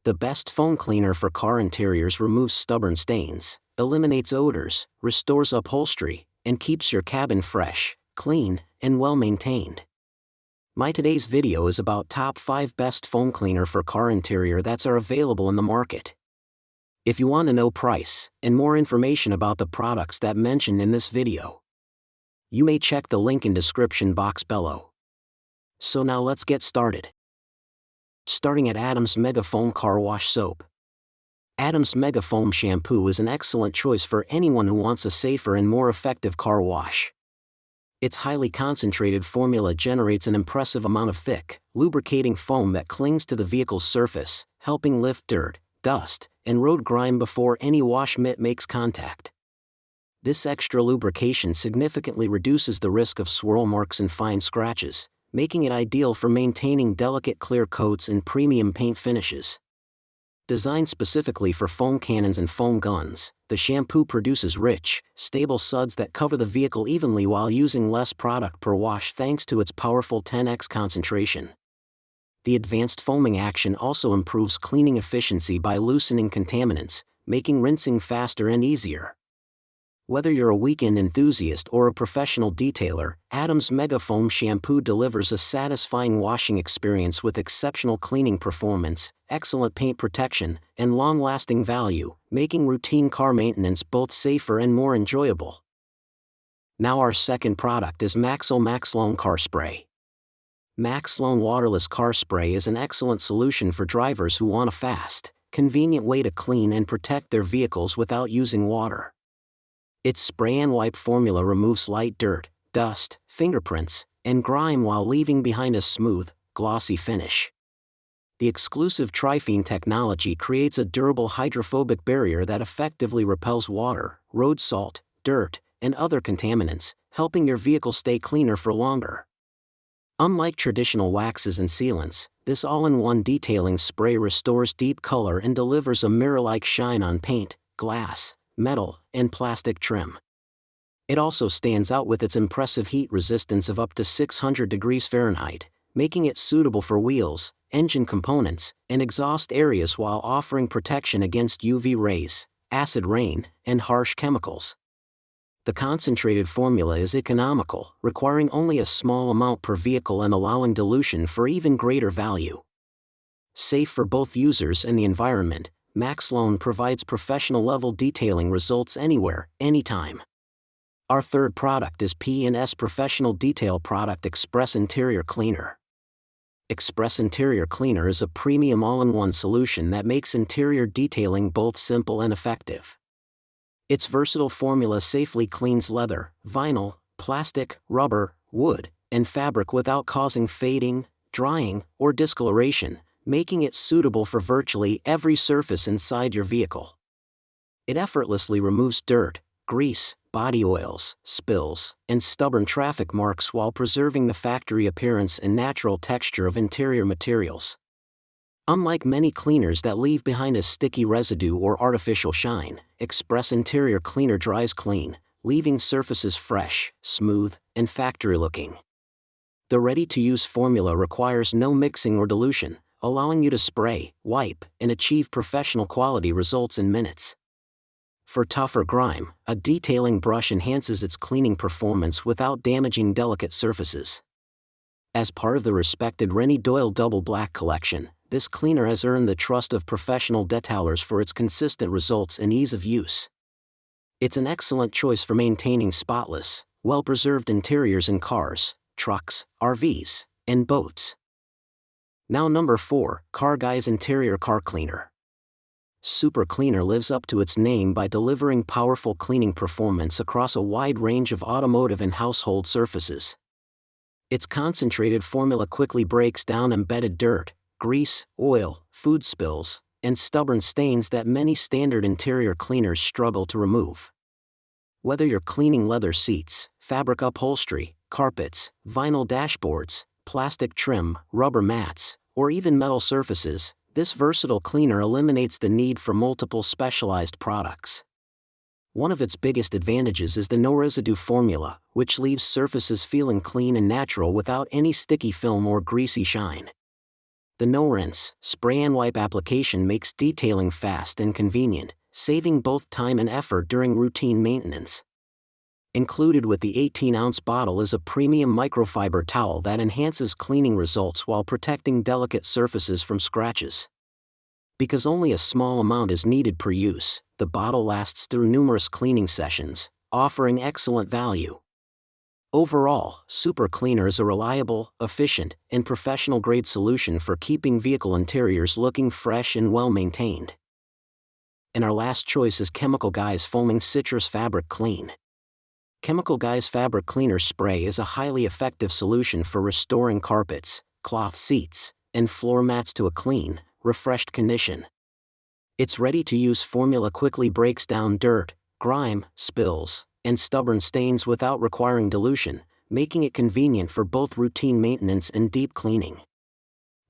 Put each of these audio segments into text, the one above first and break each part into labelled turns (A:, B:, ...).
A: The best foam cleaner for car interiors removes stubborn stains, eliminates odors, restores upholstery, and keeps your cabin fresh, clean, and well maintained. My today's video is about top 5 best foam cleaner for car interior that are available in the market. If you want to know price and more information about the products that mentioned in this video, you may check the link in description box below. So now let's get started. Starting at Adam's Mega Foam Car Wash Soap. Adam's Mega Foam Shampoo is an excellent choice for anyone who wants a safer and more effective car wash. Its highly concentrated formula generates an impressive amount of thick, lubricating foam that clings to the vehicle's surface, helping lift dirt, dust, and road grime before any wash mitt makes contact. This extra lubrication significantly reduces the risk of swirl marks and fine scratches, making it ideal for maintaining delicate clear coats and premium paint finishes. Designed specifically for foam cannons and foam guns, the shampoo produces rich, stable suds that cover the vehicle evenly while using less product per wash thanks to its powerful 10x concentration. The advanced foaming action also improves cleaning efficiency by loosening contaminants, making rinsing faster and easier. Whether you're a weekend enthusiast or a professional detailer, Adam's Mega Foam Shampoo delivers a satisfying washing experience with exceptional cleaning performance, excellent paint protection, and long-lasting value, making routine car maintenance both safer and more enjoyable. Now our second product is Maxlone Car Spray. Maxlone Waterless Car Spray is an excellent solution for drivers who want a fast, convenient way to clean and protect their vehicles without using water. Its spray and wipe formula removes light dirt, dust, fingerprints, and grime while leaving behind a smooth, glossy finish. The exclusive Triphene technology creates a durable hydrophobic barrier that effectively repels water, road salt, dirt, and other contaminants, helping your vehicle stay cleaner for longer. Unlike traditional waxes and sealants, this all-in-one detailing spray restores deep color and delivers a mirror-like shine on paint, glass, metal, and plastic trim. It also stands out with its impressive heat resistance of up to 600 degrees Fahrenheit, making it suitable for wheels, engine components, and exhaust areas while offering protection against UV rays, acid rain, and harsh chemicals. The concentrated formula is economical, requiring only a small amount per vehicle and allowing dilution for even greater value. Safe for both users and the environment, Maxlone provides professional-level detailing results anywhere, anytime. Our third product is P&S Professional Detail Product Express Interior Cleaner. Express Interior Cleaner is a premium all-in-one solution that makes interior detailing both simple and effective. Its versatile formula safely cleans leather, vinyl, plastic, rubber, wood, and fabric without causing fading, drying, or discoloration, making it suitable for virtually every surface inside your vehicle. It effortlessly removes dirt, grease, body oils, spills, and stubborn traffic marks while preserving the factory appearance and natural texture of interior materials. Unlike many cleaners that leave behind a sticky residue or artificial shine, Express Interior Cleaner dries clean, leaving surfaces fresh, smooth, and factory-looking. The ready-to-use formula requires no mixing or dilution, allowing you to spray, wipe, and achieve professional quality results in minutes. For tougher grime, a detailing brush enhances its cleaning performance without damaging delicate surfaces. As part of the respected Rennie Doyle Double Black collection, this cleaner has earned the trust of professional detailers for its consistent results and ease of use. It's an excellent choice for maintaining spotless, well-preserved interiors in cars, trucks, RVs, and boats. Now number 4, Car Guy's Interior Car Cleaner. Super Cleaner lives up to its name by delivering powerful cleaning performance across a wide range of automotive and household surfaces. Its concentrated formula quickly breaks down embedded dirt, grease, oil, food spills, and stubborn stains that many standard interior cleaners struggle to remove. Whether you're cleaning leather seats, fabric upholstery, carpets, vinyl dashboards, plastic trim, rubber mats, or even metal surfaces, this versatile cleaner eliminates the need for multiple specialized products. One of its biggest advantages is the no-residue formula, which leaves surfaces feeling clean and natural without any sticky film or greasy shine. The no-rinse, spray-and-wipe application makes detailing fast and convenient, saving both time and effort during routine maintenance. Included with the 18-ounce bottle is a premium microfiber towel that enhances cleaning results while protecting delicate surfaces from scratches. Because only a small amount is needed per use, the bottle lasts through numerous cleaning sessions, offering excellent value. Overall, Super Cleaner is a reliable, efficient, and professional-grade solution for keeping vehicle interiors looking fresh and well-maintained. And our last choice is Chemical Guy's Foaming Citrus Fabric Clean. Chemical Guy's Fabric Cleaner Spray is a highly effective solution for restoring carpets, cloth seats, and floor mats to a clean, refreshed condition. Its ready-to-use formula quickly breaks down dirt, grime, spills, and stubborn stains without requiring dilution, making it convenient for both routine maintenance and deep cleaning.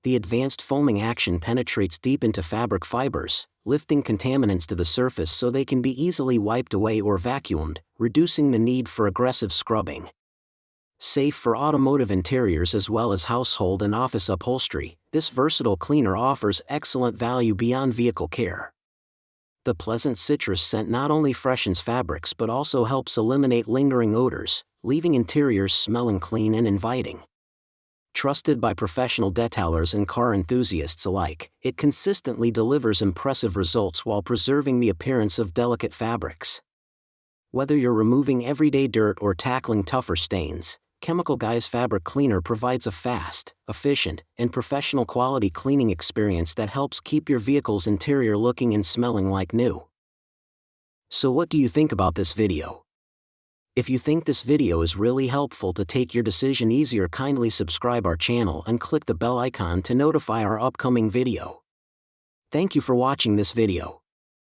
A: The advanced foaming action penetrates deep into fabric fibers, lifting contaminants to the surface so they can be easily wiped away or vacuumed, reducing the need for aggressive scrubbing. Safe for automotive interiors as well as household and office upholstery, this versatile cleaner offers excellent value beyond vehicle care. The pleasant citrus scent not only freshens fabrics but also helps eliminate lingering odors, leaving interiors smelling clean and inviting. Trusted by professional detailers and car enthusiasts alike, it consistently delivers impressive results while preserving the appearance of delicate fabrics. Whether you're removing everyday dirt or tackling tougher stains, Chemical Guy's Fabric Cleaner provides a fast, efficient, and professional quality cleaning experience that helps keep your vehicle's interior looking and smelling like new. So what do you think about this video? If you think this video is really helpful to take your decision easier, kindly subscribe our channel and click the bell icon to notify our upcoming video. Thank you for watching this video.